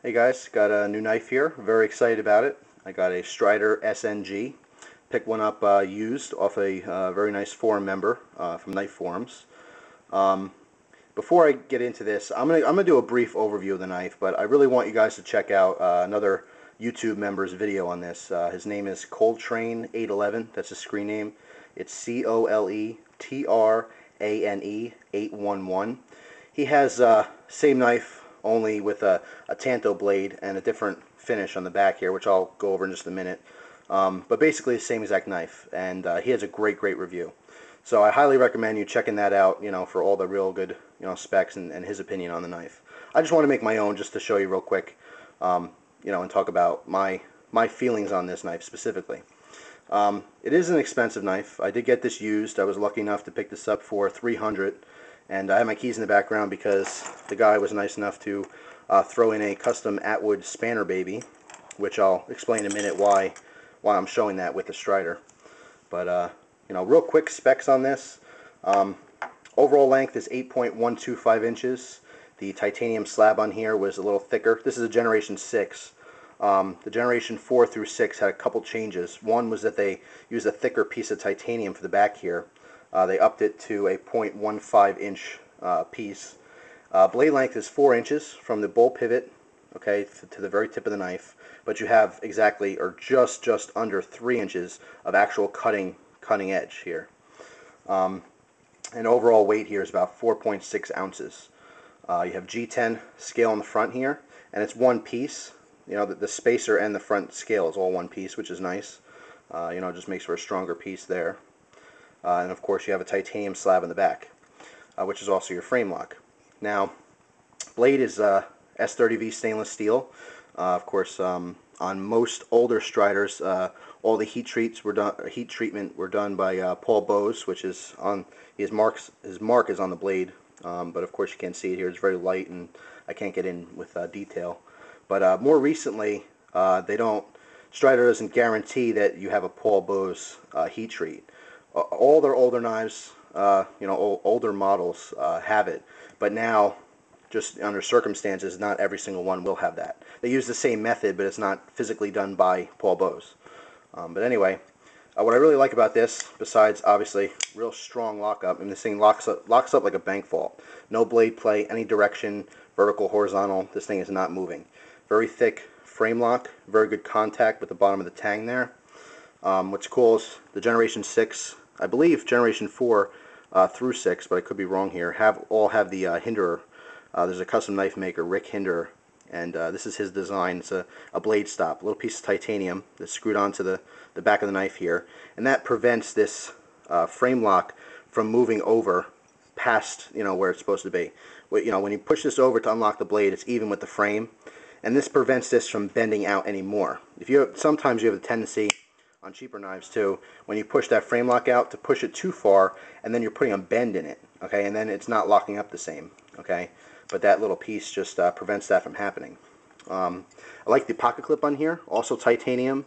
Hey guys, got a new knife here. Very excited about it. I got a Strider SNG. Picked one up used off a very nice forum member from Knife Forums. Before I get into this, I'm gonna do a brief overview of the knife, but I really want you guys to check out another YouTube member's video on this. His name is Coletrane811. That's his screen name. It's COLETRANE 811. He has same knife, only with a tanto blade and a different finish on the back here, which I'll go over in just a minute. But basically the same exact knife, and he has a great review. So I highly recommend you checking that out, for all the real good, specs and his opinion on the knife. I just want to make my own just to show you real quick, and talk about my feelings on this knife specifically. It is an expensive knife. I did get this used. I was lucky enough to pick this up for $300, and I have my keys in the background because the guy was nice enough to throw in a custom Atwood spanner baby, which I'll explain in a minute why I'm showing that with the Strider. But real quick specs on this. Overall length is 8.125 inches. The titanium slab on here was a little thicker. This is a Generation 6. The Generation 4 through 6 had a couple changes. One was that they used a thicker piece of titanium for the back here. They upped it to a 0.15 inch piece. Blade length is 4 inches from the bull pivot, okay, to the very tip of the knife, but you have exactly, or just under 3 inches of actual cutting edge here. And overall weight here is about 4.6 ounces. You have G10 scale on the front here, and it's one piece. The spacer and the front scale is all one piece, which is nice. It just makes for a stronger piece there. And of course you have a titanium slab in the back, which is also your frame lock. Now, blade is S30V stainless steel. Of course, on most older Striders, all the heat treatment were done by Paul Bose, which is on his mark is on the blade. But of course you can't see it here. It's very light, and I can't get in with detail. But more recently, Strider doesn't guarantee that you have a Paul Bose heat treat. All their older knives, older models have it, but now, just under circumstances, not every single one will have that. They use the same method, but it's not physically done by Paul Bose. But anyway, what I really like about this, besides obviously real strong lockup, and this thing locks up like a bank vault. No blade play, any direction, vertical, horizontal. This thing is not moving. Very thick frame lock, very good contact with the bottom of the tang there. What's cool is the Generation 6, I believe Generation 4 through 6, but I could be wrong here, all have the hinderer. There's a custom knife maker, Rick Hinderer, and this is his design. It's a blade stop, a little piece of titanium that's screwed onto the back of the knife here, and that prevents this frame lock from moving over past where it's supposed to be. When you push this over to unlock the blade, it's even with the frame, and this prevents this from bending out anymore. Sometimes you have a tendency on cheaper knives too, when you push that frame lock out, to push it too far, and then you're putting a bend in it, okay, and then it's not locking up the same, okay. But that little piece just prevents that from happening. I like the pocket clip on here, also titanium.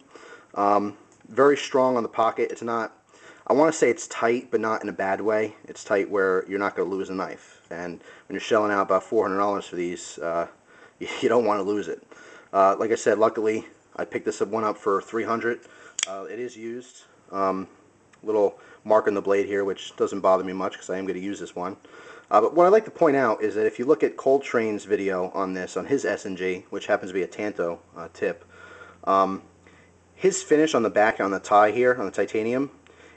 Very strong on the pocket. It's not, I want to say it's tight, but not in a bad way. It's tight where you're not going to lose a knife. And when you're shelling out about $400 for these, you don't want to lose it. Like I said, luckily I picked this one up for $300. It is used. Little mark on the blade here, which doesn't bother me much because I am going to use this one. But what I'd like to point out is that if you look at Coletrane's video on this, on his SNG, which happens to be a tanto tip, his finish on the back, on the tie here, on the titanium,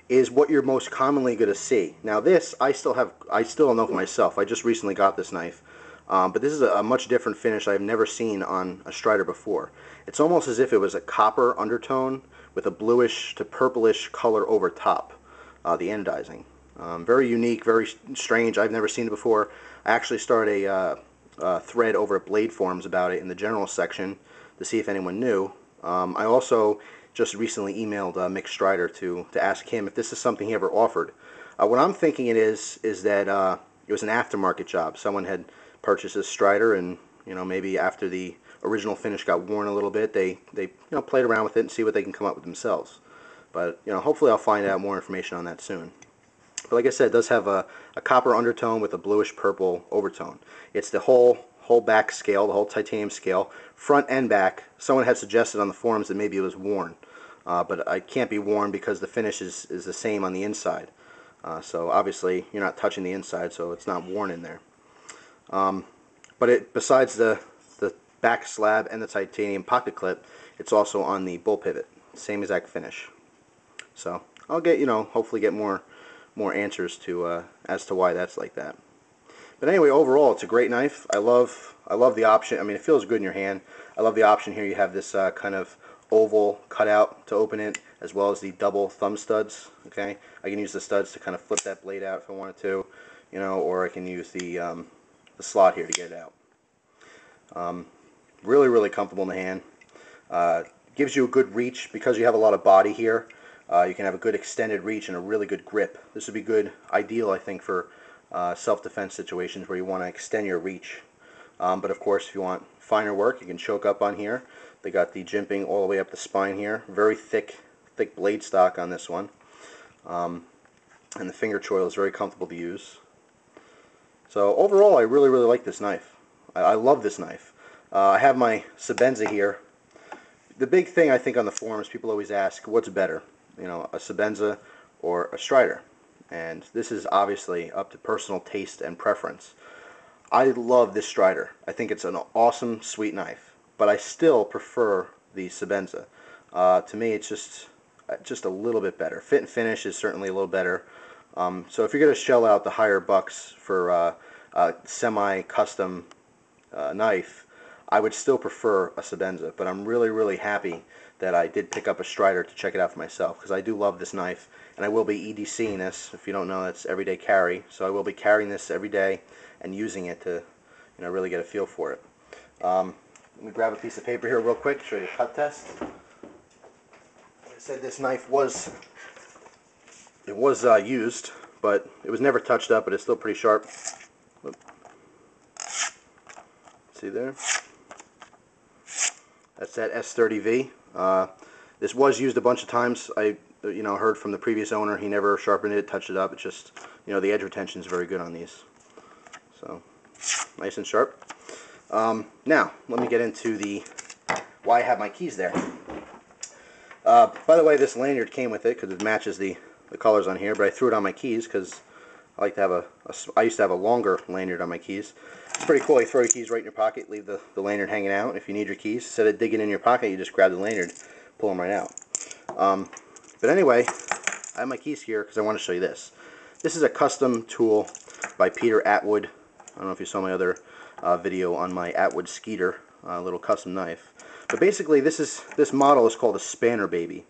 is what you're most commonly going to see. Now this, I still don't know for myself. I just recently got this knife. But this is a much different finish I've never seen on a Strider before. It's almost as if it was a copper undertone with a bluish to purplish color over top, the anodizing. Very unique, very strange. I've never seen it before. I actually started a thread over at Blade Forums about it in the general section to see if anyone knew. I also just recently emailed Mick Strider to ask him if this is something he ever offered. What I'm thinking it is that it was an aftermarket job. Someone had purchased this Strider, and maybe after the original finish got worn a little bit, they played around with it and see what they can come up with themselves. But hopefully I'll find out more information on that soon. But like I said, it does have a copper undertone with a bluish purple overtone. It's the whole whole back scale, the whole titanium scale, front and back. Someone had suggested on the forums that maybe it was worn, but it can't be worn because the finish is the same on the inside. So obviously you're not touching the inside, so it's not worn in there. But besides the back slab and the titanium pocket clip, it's also on the bull pivot. Same exact finish. So I'll get, hopefully get more answers to as to why that's like that. But anyway, overall, it's a great knife. I love the option. I mean, it feels good in your hand. I love the option here. You have this kind of oval cutout to open it, as well as the double thumb studs. Okay, I can use the studs to kind of flip that blade out if I wanted to, or I can use the slot here to get it out. Really, really comfortable in the hand. Gives you a good reach because you have a lot of body here. You can have a good extended reach and a really good grip. This would be good, ideal, I think, for self-defense situations where you want to extend your reach. But of course, if you want finer work, you can choke up on here. They got the jimping all the way up the spine here. Very thick blade stock on this one. And the finger choil is very comfortable to use. So overall, I really, really like this knife. I love this knife. I have my Sebenza here. The big thing I think on the forums, people always ask, what's better? A Sebenza or a Strider? And this is obviously up to personal taste and preference. I love this Strider. I think it's an awesome, sweet knife, but I still prefer the Sebenza. To me, it's just a little bit better. Fit and finish is certainly a little better. So if you're going to shell out the higher bucks for a semi-custom knife, I would still prefer a Sebenza, but I'm really, really happy that I did pick up a Strider to check it out for myself, because I do love this knife, and I will be EDCing this. If you don't know, that's everyday carry, so I will be carrying this every day and using it to really get a feel for it. Let me grab a piece of paper here real quick, show you a cut test. Like I said, this knife was used, but it was never touched up, but it's still pretty sharp. Whoop. See there? That's that S30V. This was used a bunch of times. I heard from the previous owner he never sharpened it, touched it up. It's just, the edge retention is very good on these. So, nice and sharp. Now, let me get into why I have my keys there. By the way, this lanyard came with it because it matches the colors on here, but I threw it on my keys because I like to have I used to have a longer lanyard on my keys. It's pretty cool. You throw your keys right in your pocket, leave the lanyard hanging out. If you need your keys, instead of digging in your pocket, you just grab the lanyard, pull them right out. But anyway, I have my keys here because I want to show you this. This is a custom tool by Peter Atwood. I don't know if you saw my other video on my Atwood Skeeter, little custom knife. But basically, this model is called a Spanner Baby.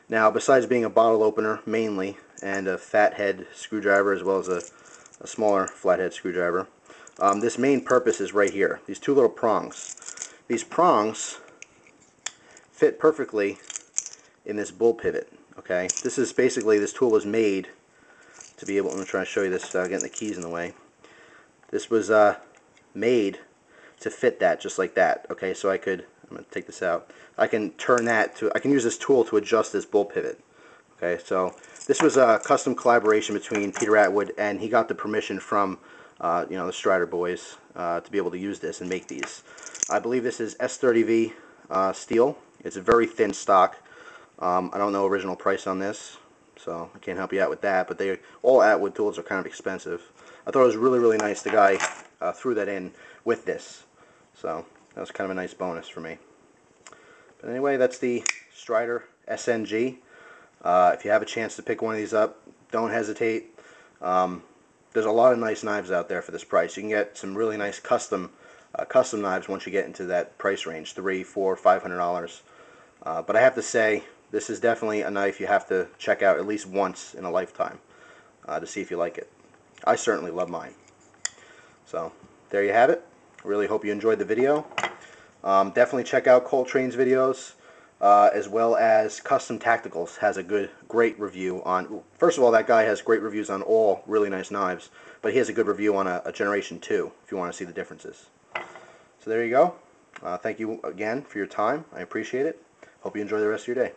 Now, besides being a bottle opener mainly, and a fat head screwdriver as well as a smaller flathead screwdriver, this main purpose is right here. These two little prongs. These prongs fit perfectly in this bull pivot. Okay, this is basically, this tool was made to be able. I'm going to try to show you this without getting the keys in the way. This was made to fit that just like that. Okay, so I'm going to take this out. I can turn that to. I can use this tool to adjust this bull pivot. Okay, so this was a custom collaboration between Peter Atwood, and he got the permission from the Strider boys to be able to use this and make these. I believe this is S30V steel. It's a very thin stock. I don't know original price on this, so I can't help you out with that, but all Atwood tools are kind of expensive. I thought it was really, really nice the guy threw that in with this, so that was kind of a nice bonus for me. But anyway, that's the Strider SNG. If you have a chance to pick one of these up, don't hesitate. There's a lot of nice knives out there for this price. You can get some really nice custom knives once you get into that price range, $300, $400, $500. But I have to say, this is definitely a knife you have to check out at least once in a lifetime to see if you like it. I certainly love mine. So there you have it. I really hope you enjoyed the video. Definitely check out Coltrane's videos, as well as Custom Tacticals has a great review on. First of all, that guy has great reviews on all really nice knives, but he has a good review on a Generation 2 if you want to see the differences. So there you go. Thank you again for your time. I appreciate it. Hope you enjoy the rest of your day.